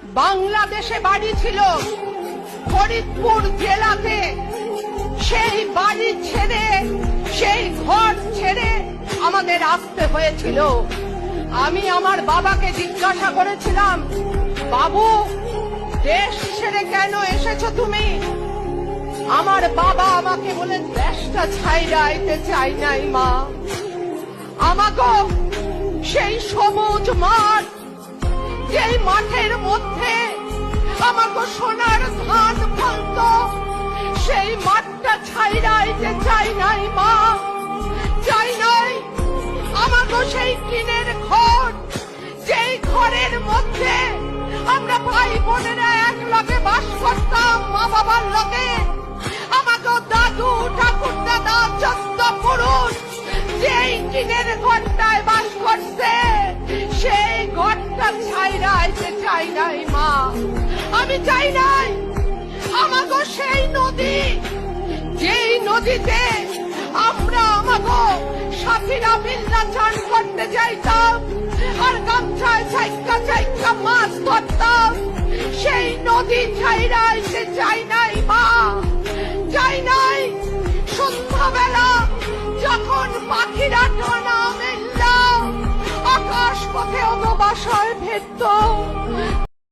বাংলাদেশে বাড়ি ছিল, ফরিদপুর জেলাতে। সেই বাড়ি ছেড়ে, সেই ঘর ছেড়ে আমাদের আসতে হয়েছিল। আমি আমার বাবাকে জিজ্ঞাসা করেছিলাম, বাবু দেশ ছেড়ে কেন এসেছো তুমি? আমার বাবা আমাকে বলে, দেশটা ছাইরা আইতে চাই নাই মা, আমাকে সেই সবুজ মাঠ, যেই মাঠের মধ্যে আমাকে সোনার ধান ফলত, সেই মাঠটা ছাইরা আইতে চাই নাই মা, চাই নাই। আমাকে সেই টিনের ঘর, যেই ঘরের মধ্যে আমরা ভাই বোনেরা এক লগে বাস করতাম, মা বাবার লগে। আমাকে দাদু ঠাকুর দাদা 14 পুরুষ যেই টিনের ঘরটায় বাস করছে, সেই ঘরটা ছাইরা আইতে চাই নাই মা, আমি চাই নাই। আমাকে সেই নদী, যেই নদীতে আমরা আমাকে সাথীরা মিল্লা চান করতে যাইতাম আর গামছায় চাইকা চাইকা মাছ ধরতাম, সেই নদী ছাইরা আইতে চাই নাই মা, চাই নাই। সন্ধ্যাবেলা যখন পাখিরা ডানা মেলল, আকাশ পথে অত বাসায় ফিরত,